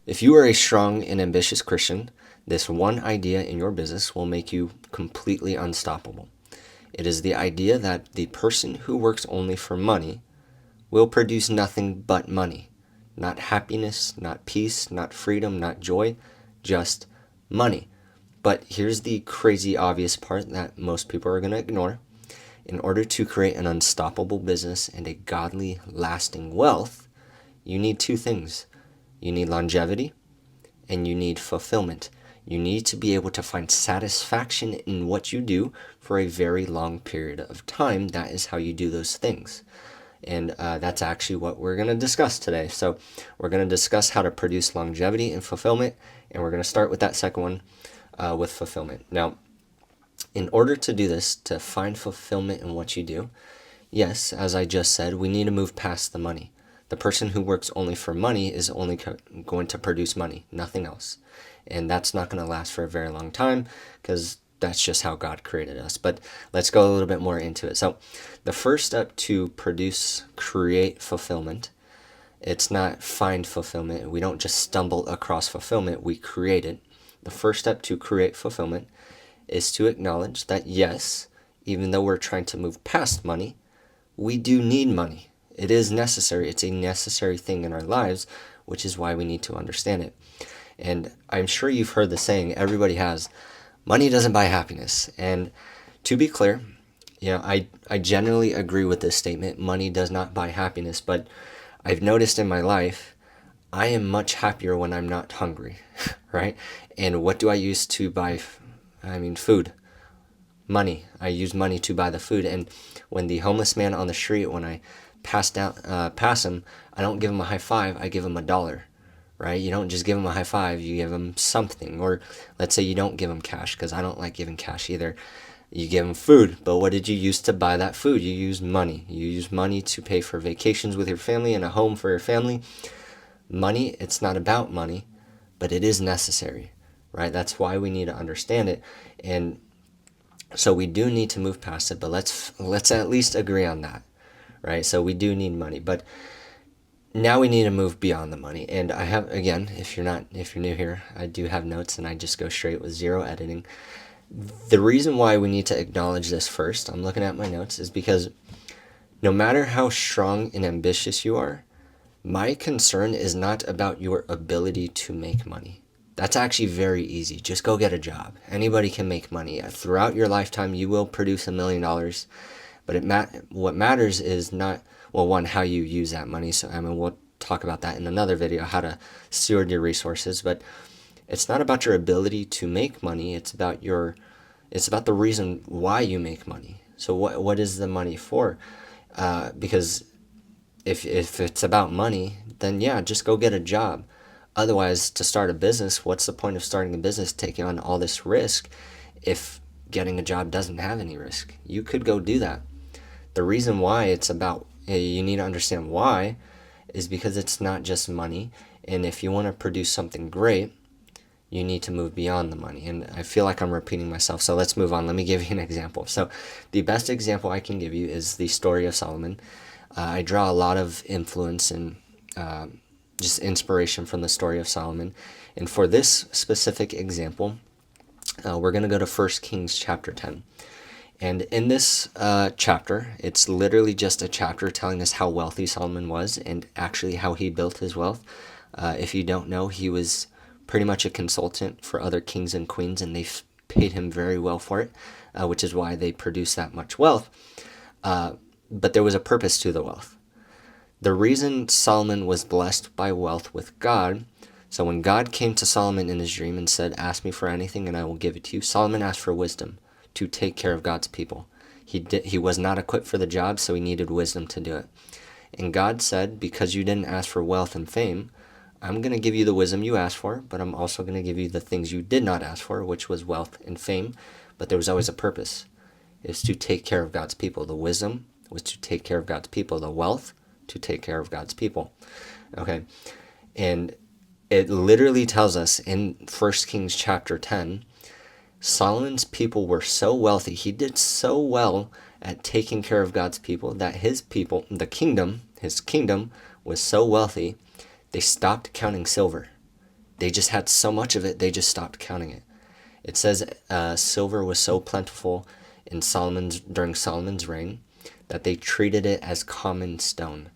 If you are a strong and ambitious Christian, this one idea in your business will make you completely unstoppable. It is the idea that the person who works only for money will produce nothing but money. Not happiness, not peace, not freedom, not joy, just money. But here's the crazy obvious part that most people are going to ignore. In order to create an unstoppable business and a godly, lasting wealth, you need two things. You need longevity and you need fulfillment. You need to be able to find satisfaction in what you do for a very long period of time. That is how you do those things. And that's actually what we're going to discuss today. So we're going to discuss how to produce longevity and fulfillment. And we're going to start with that second one with fulfillment. Now, in order to do this, to find fulfillment in what you do, yes, as I just said, we need to move past the money. The person who works only for money is only going to produce money, nothing else. And that's not going to last for a very long time because that's just how God created us. But let's go a little bit more into it. So the first step to create fulfillment, it's not find fulfillment. We don't just stumble across fulfillment, we create it. The first step to create fulfillment is to acknowledge that yes, even though we're trying to move past money, we do need money. It is necessary. It's a necessary thing in our lives, which is why we need to understand it. And I'm sure you've heard the saying, everybody has, money doesn't buy happiness. And to be clear, I generally agree with this statement. Money does not buy happiness, but I've noticed in my life, I am much happier when I'm not hungry, right? And what do I use to buy? Food. Money. I use money to buy the food. And when the homeless man on the street, when I pass him, I don't give him a high five, I give him $1, right? You don't just give him a high five, you give him something. Or let's say you don't give him cash, because I don't like giving cash either. You give him food, but what did you use to buy that food? You use money. You use money to pay for vacations with your family and a home for your family. Money, it's not about money, but it is necessary, right? That's why we need to understand it. And so we do need to move past it, but let's at least agree on that, right? So we do need money, but now we need to move beyond the money. And I have, again, if you're new here, I do have notes and I just go straight with zero editing. The reason why we need to acknowledge this first, I'm looking at my notes, is because no matter how strong and ambitious you are, my concern is not about your ability to make money. That's actually very easy. Just go get a job. Anybody can make money. Throughout your lifetime, you will produce $1 million. But what matters is not, well, one, how you use that money. So, we'll talk about that in another video, how to steward your resources. But it's not about your ability to make money. It's about the reason why you make money. So what is the money for? Because if it's about money, then yeah, just go get a job. Otherwise, to start a business, what's the point of starting a business, taking on all this risk if getting a job doesn't have any risk? You could go do that. The reason why you need to understand why is because it's not just money. And if you want to produce something great, you need to move beyond the money. And I feel like I'm repeating myself, so let's move on. Let me give you an example. So the best example I can give you is the story of Solomon. I draw a lot of influence and just inspiration from the story of Solomon. And for this specific example, we're going to go to 1 Kings chapter 10. And in this chapter, it's literally just a chapter telling us how wealthy Solomon was and actually how he built his wealth. If you don't know, he was pretty much a consultant for other kings and queens, and they paid him very well for it, which is why they produced that much wealth. But there was a purpose to the wealth. The reason Solomon was blessed by wealth with God, so when God came to Solomon in his dream and said, ask me for anything and I will give it to you, Solomon asked for wisdom to take care of God's people. He was not equipped for the job, so he needed wisdom to do it. And God said, because you didn't ask for wealth and fame, I'm going to give you the wisdom you asked for, but I'm also going to give you the things you did not ask for, which was wealth and fame. But there was always a purpose. It's to take care of God's people. The wisdom was to take care of God's people. The wealth, to take care of God's people. Okay. And it literally tells us in 1 Kings chapter 10, Solomon's people were so wealthy. He did so well at taking care of God's people that his people, his kingdom was so wealthy, they stopped counting silver. They just had so much of it, they just stopped counting it. It says silver was so plentiful during Solomon's reign that they treated it as common stone.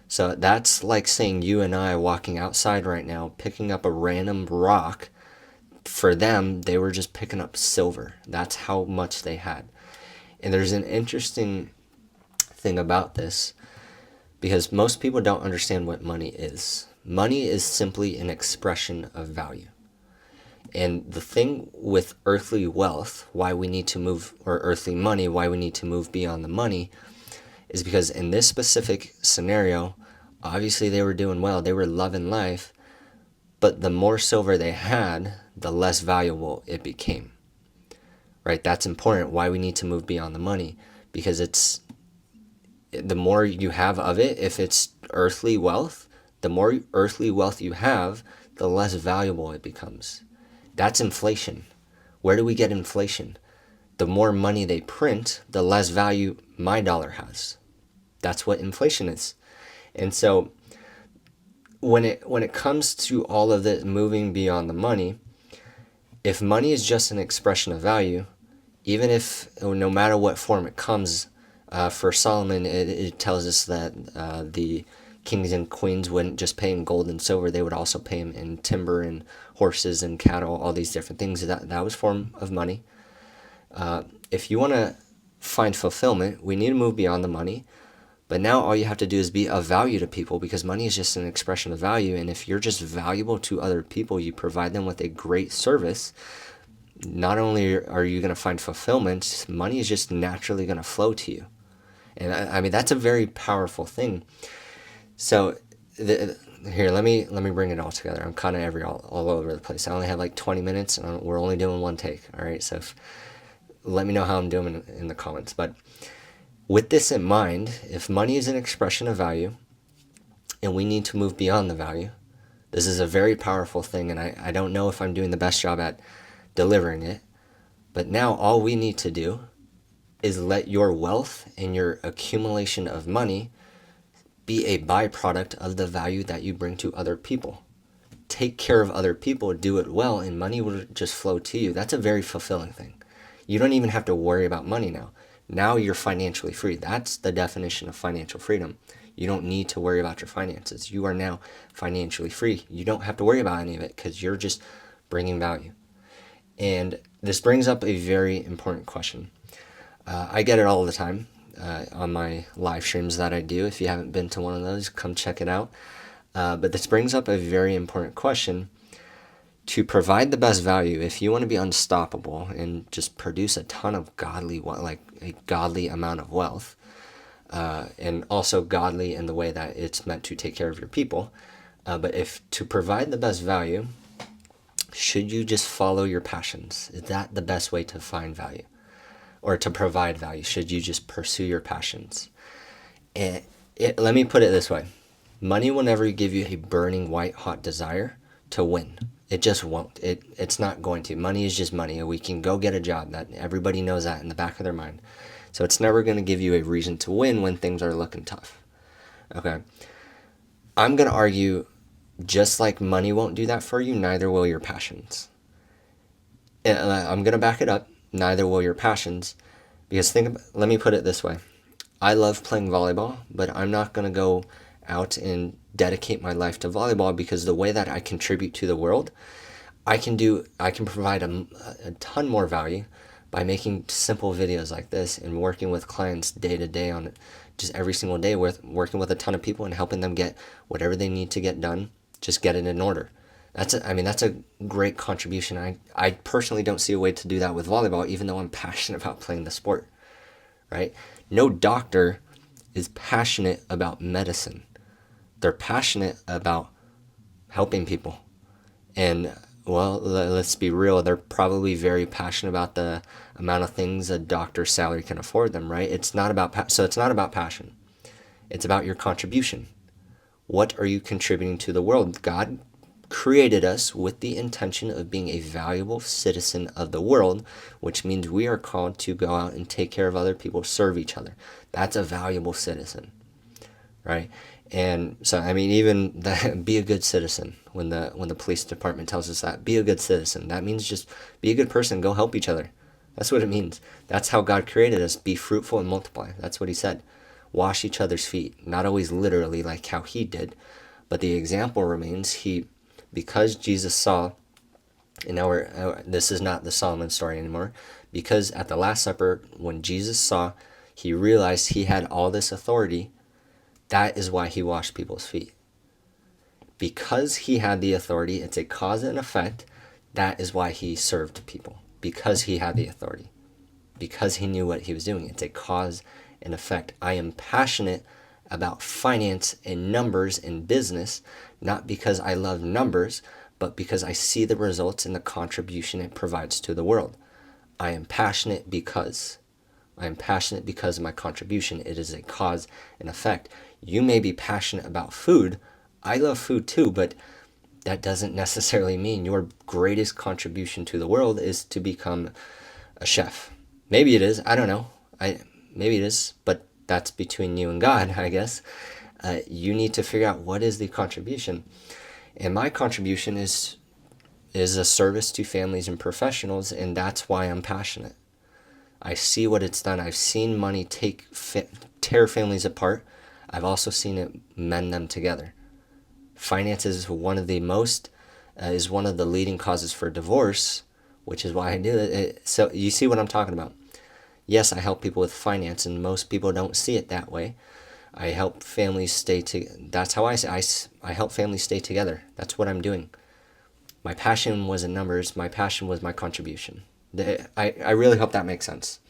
So that's like saying you and I walking outside right now, picking up a random rock. For them, they were just picking up silver. That's how much they had. And there's an interesting thing about this, because most people don't understand what money is. Money is simply an expression of value. And the thing with earthly wealth, why we need to move, or earthly money, why we need to move beyond the money, is because in this specific scenario, obviously they were doing well, they were loving life, but the more silver they had, the less valuable it became. Right? That's important, why we need to move beyond the money, because it's the more you have of it, if it's earthly wealth, the more earthly wealth you have, the less valuable it becomes. That's inflation. Where do we get inflation? The more money they print, the less value my dollar has. That's what inflation is. And so when it comes to all of this moving beyond the money, if money is just an expression of value, even if no matter what form it comes, for Solomon, it tells us that the kings and queens wouldn't just pay in gold and silver, they would also pay him in timber and horses and cattle, all these different things. That was form of money. If you want to find fulfillment, we need to move beyond the money. But now all you have to do is be of value to people, because money is just an expression of value. And if you're just valuable to other people, you provide them with a great service, not only are you going to find fulfillment, money is just naturally going to flow to you. And I mean, that's a very powerful thing. So here, let me bring it all together. I'm kind of all over the place. I only have like 20 minutes, and we're only doing one take. All right, so let me know how I'm doing in the comments. But with this in mind, if money is an expression of value, and we need to move beyond the value, this is a very powerful thing, and I don't know if I'm doing the best job at delivering it. But now all we need to do is let your wealth and your accumulation of money be a byproduct of the value that you bring to other people. Take care of other people, do it well, and money will just flow to you. That's a very fulfilling thing. You don't even have to worry about money now. Now you're financially free. That's the definition of financial freedom. You don't need to worry about your finances. You are now financially free. You don't have to worry about any of it because you're just bringing value. And this brings up a very important question. I get it all the time on my live streams that I do. If you haven't been to one of those, come check it out. But this brings up a very important question. To provide the best value, if you want to be unstoppable and just produce a ton of like a godly amount of wealth, and also godly in the way that it's meant to take care of your people, but if to provide the best value, should you just follow your passions? Is that the best way to find value? Or to provide value? Should you just pursue your passions? And let me put it this way. Money will never give you a burning white hot desire to win. It just won't. It's not going to. Money is just money. We can go get a job. That everybody knows that in the back of their mind. So it's never going to give you a reason to win when things are looking tough. Okay. I'm going to argue, just like money won't do that for you, neither will your passions. And I'm going to back it up. Neither will your passions. Because let me put it this way. I love playing volleyball, but I'm not going to go out and dedicate my life to volleyball, because the way that I contribute to the world, I can provide a ton more value by making simple videos like this and working with clients day to day on just every single day, working with a ton of people and helping them get whatever they need to get done, just get it in order. That's a great contribution. I personally don't see a way to do that with volleyball, even though I'm passionate about playing the sport, right? No doctor is passionate about medicine. They're passionate about helping people. And, well, let's be real, they're probably very passionate about the amount of things a doctor's salary can afford them, right? It's not about passion. It's about your contribution. What are you contributing to the world? God created us with the intention of being a valuable citizen of the world, which means we are called to go out and take care of other people, serve each other. That's a valuable citizen, right? And so, I mean, even that, be a good citizen. When the police department tells us that, be a good citizen, that means just be a good person, go help each other. That's what it means. That's how God created us. Be fruitful and multiply. That's what he said. Wash each other's feet. Not always literally like how he did, but the example remains. Because Jesus saw, and now this is not the Solomon story anymore, because at the Last Supper, when Jesus saw, he realized he had all this authority. That is why he washed people's feet. Because he had the authority, it's a cause and effect. That is why he served people. Because he had the authority. Because he knew what he was doing. It's a cause and effect. I am passionate about finance and numbers and business, not because I love numbers, but because I see the results and the contribution it provides to the world. I am passionate because of my contribution. It is a cause and effect. You may be passionate about food. I love food too, but that doesn't necessarily mean your greatest contribution to the world is to become a chef. Maybe it is. I don't know. Maybe it is, but that's between you and God, I guess. You need to figure out what is the contribution. And my contribution is a service to families and professionals, and that's why I'm passionate. I see what it's done. I've seen money tear families apart. I've also seen it mend them together. Finances is one of the leading causes for divorce, which is why I do it. So you see what I'm talking about. Yes, I help people with finance, and most people don't see it that way. I help families that's how I help families stay together. That's what I'm doing. My passion wasn't numbers. My passion was my contribution. I really hope that makes sense.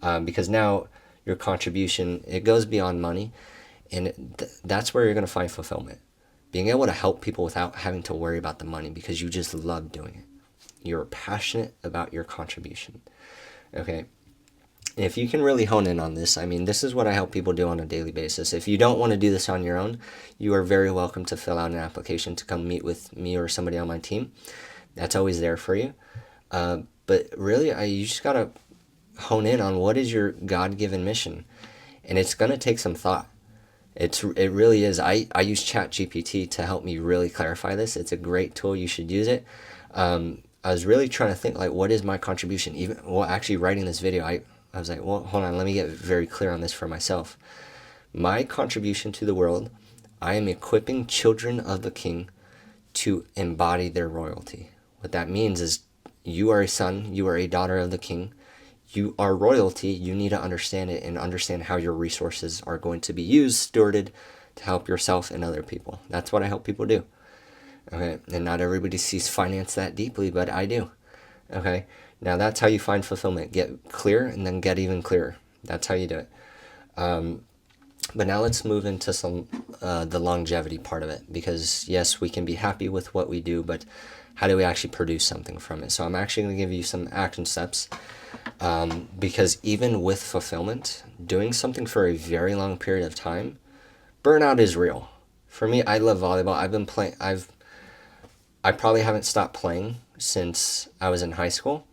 Because now your contribution, it goes beyond money, and that's where you're going to find fulfillment. Being able to help people without having to worry about the money because you just love doing it. You're passionate about your contribution. Okay. And if you can really hone in on this, I mean, this is what I help people do on a daily basis. If you don't want to do this on your own, you are very welcome to fill out an application to come meet with me or somebody on my team. That's always there for you. But really, you just got to hone in on what is your God-given mission. And it's going to take some thought. It really is. I use ChatGPT to help me really clarify this. It's a great tool. You should use it. I was really trying to think, like, what is my contribution? Actually writing this video, I was like, well, hold on, let me get very clear on this for myself. My contribution to the world, I am equipping children of the King to embody their royalty. What that means is you are a son, you are a daughter of the King. You are royalty. You need to understand it and understand how your resources are going to be used, stewarded to help yourself and other people. That's what I help people do. Okay, and not everybody sees finance that deeply, but I do. Okay, now that's how you find fulfillment. Get clear and then get even clearer. That's how you do it. But now let's move into the longevity part of it, because yes, we can be happy with what we do, but how do we actually produce something from it? So I'm actually going to give you some action steps, because even with fulfillment, doing something for a very long period of time, burnout is real. For me, I love volleyball. I've been playing. I probably haven't stopped playing since I was in high school,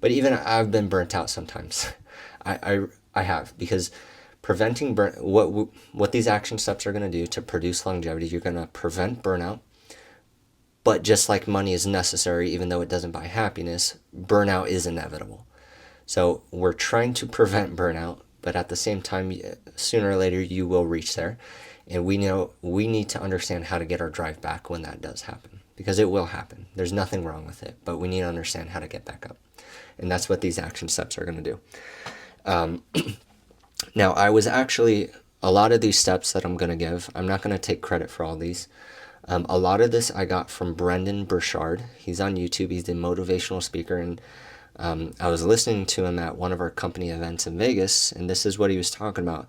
but even I've been burnt out sometimes. I have, because preventing what these action steps are going to do to produce longevity, you're going to prevent burnout. But just like money is necessary, even though it doesn't buy happiness, burnout is inevitable. So we're trying to prevent burnout, but at the same time, sooner or later, you will reach there. And we know we need to understand how to get our drive back when that does happen, because it will happen. There's nothing wrong with it, but we need to understand how to get back up. And that's what these action steps are going to do. Now, a lot of these steps that I'm going to give, I'm not going to take credit for all these. A lot of this I got from Brendon Burchard. He's on YouTube. He's the motivational speaker, and I was listening to him at one of our company events in Vegas, and this is what he was talking about.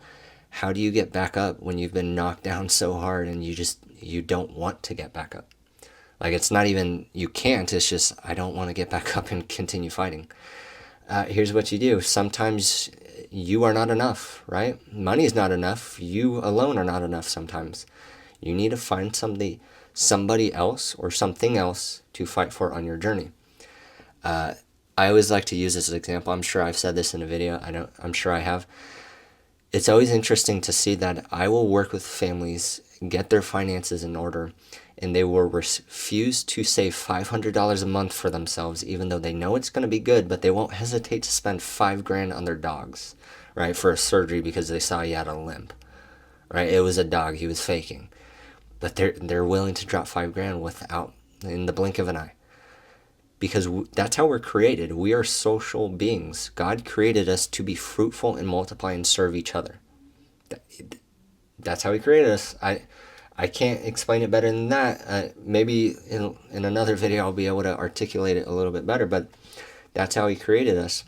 How do you get back up when you've been knocked down so hard and you don't want to get back up? Like, it's not even you can't, it's just I don't want to get back up and continue fighting. Here's what you do. Sometimes you are not enough, right? Money is not enough. You alone are not enough sometimes. You need to find somebody else or something else to fight for on your journey. I always like to use this as an example. I'm sure I've said this in a video. I'm sure I have. it's always interesting to see that I will work with families, get their finances in order, and they will refuse to save $500 a month for themselves, even though they know it's going to be good, but they won't hesitate to spend $5,000 on their dogs, right, for a surgery because they saw he had a limp, right? It was a dog, he was faking, but they're willing to drop $5,000 without in the blink of an eye, because that's how we're created. We are social beings. God created us to be fruitful and multiply and serve each other. That's how he created us. I can't explain it better than that. Maybe in another video I'll be able to articulate it a little bit better, but that's how he created us.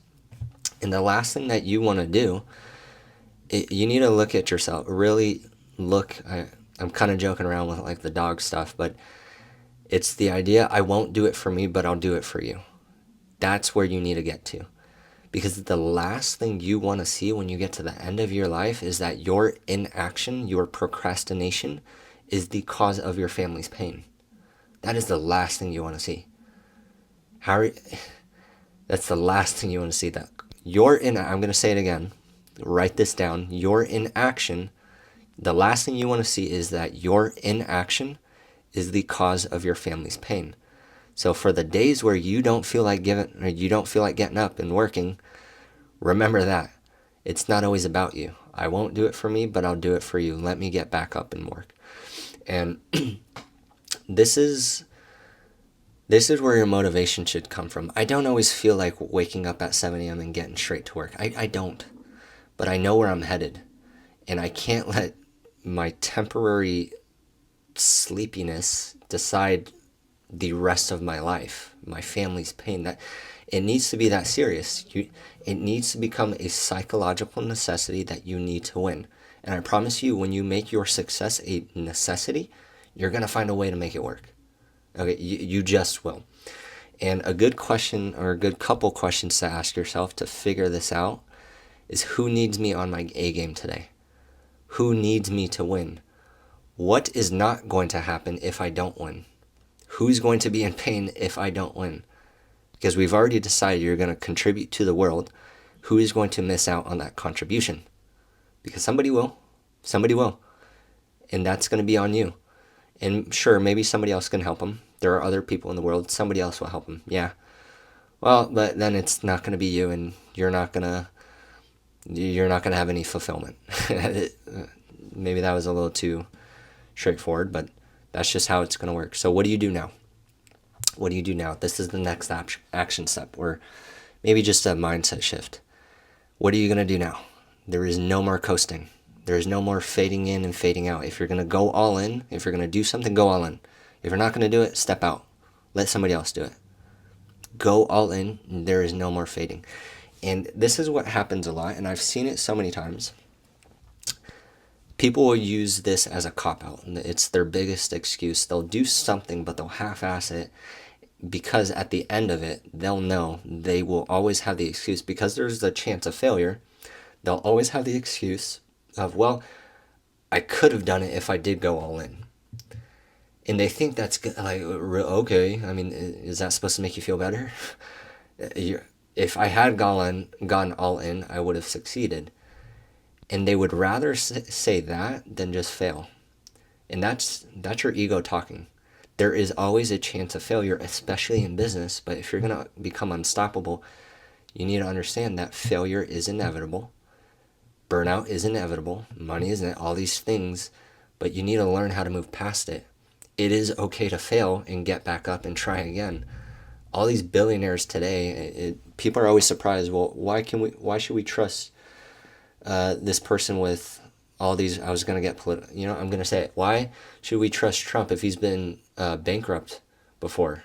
And the last thing that you want to do, you need to look at yourself. Really look. I'm kind of joking around with like the dog stuff, but it's the idea, I won't do it for me, but I'll do it for you. That's where you need to get to. Because the last thing you want to see when you get to the end of your life is that your inaction, your procrastination, is the cause of your family's pain. That is the last thing you want to see. That's the last thing you want to see. That I'm going to say it again. Write this down. Your inaction, the last thing you want to see is that your inaction is the cause of your family's pain. So for the days where you don't feel like getting up and working, remember that. It's not always about you. I won't do it for me, but I'll do it for you. Let me get back up and work. And this is where your motivation should come from. I don't always feel like waking up at 7 a.m. and getting straight to work. I don't. But I know where I'm headed. And I can't let my temporary sleepiness decide the rest of my life, my family's pain. That it needs to be that serious. It needs to become a psychological necessity that you need to win. And I promise you, when you make your success a necessity, you're going to find a way to make it work. Okay, you just will. And a good question, or a good couple questions to ask yourself to figure this out, is who needs me on my A game today? Who needs me to win? What is not going to happen if I don't win? Who's going to be in pain if I don't win? Because we've already decided you're going to contribute to the world. Who is going to miss out on that contribution? Because somebody will. Somebody will. And that's going to be on you. And sure, maybe somebody else can help them. There are other people in the world. Somebody else will help them. Yeah. Well, but then it's not going to be you, and you're not going to have any fulfillment. Maybe that was a little too straightforward, but that's just how it's going to work. So what do you do now? What do you do now? This is the next action step, or maybe just a mindset shift. What are you going to do now? There is no more coasting. There is no more fading in and fading out. If you're going to go all in, if you're going to do something, go all in. If you're not going to do it, step out. Let somebody else do it. Go all in. There is no more fading. And this is what happens a lot, and I've seen it so many times. People will use this as a cop-out. It's their biggest excuse. They'll do something, but they'll half-ass it, because at the end of it, they'll know they will always have the excuse. Because there's a chance of failure, they'll always have the excuse of, well, I could have done it if I did go all in. And they think that's good. Like, okay, I mean, is that supposed to make you feel better? If I had gone all in, I would have succeeded. And they would rather say that than just fail. And that's your ego talking. There is always a chance of failure, especially in business. But if you're going to become unstoppable, you need to understand that failure is inevitable. Burnout is inevitable. Money isn't. All these things. But you need to learn how to move past it. It is okay to fail and get back up and try again. All these billionaires today, people are always surprised. Well, why should we trust this person with all these? I was going to get political. I'm going to say it. Why should we trust Trump if he's been bankrupt before?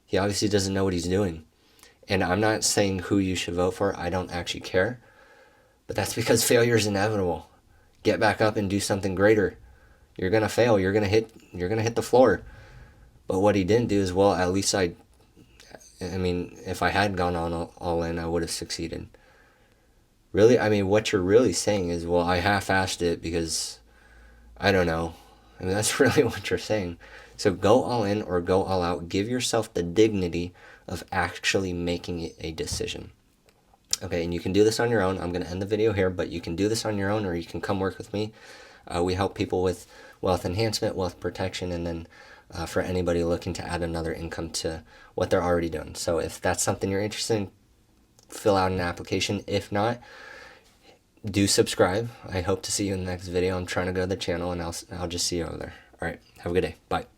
He obviously doesn't know what he's doing. And I'm not saying who you should vote for. I don't actually care. But that's because failure is inevitable. Get back up and do something greater. You're going to fail. You're going to hit the floor. But what he didn't do is, well, at least I mean, if I had gone on all in, I would have succeeded. Really, I mean, what you're really saying is, well, I half-assed it because, I don't know. I mean, that's really what you're saying. So go all in or go all out. Give yourself the dignity of actually making a decision. Okay, and you can do this on your own. I'm going to end the video here, but you can do this on your own, or you can come work with me. We help people with wealth enhancement, wealth protection, and then for anybody looking to add another income to what they're already doing. So if that's something you're interested in, fill out an application. If not, do subscribe. I hope to see you in the next video. I'm trying to grow the channel, and I'll just see you over there. All right, have a good day. Bye.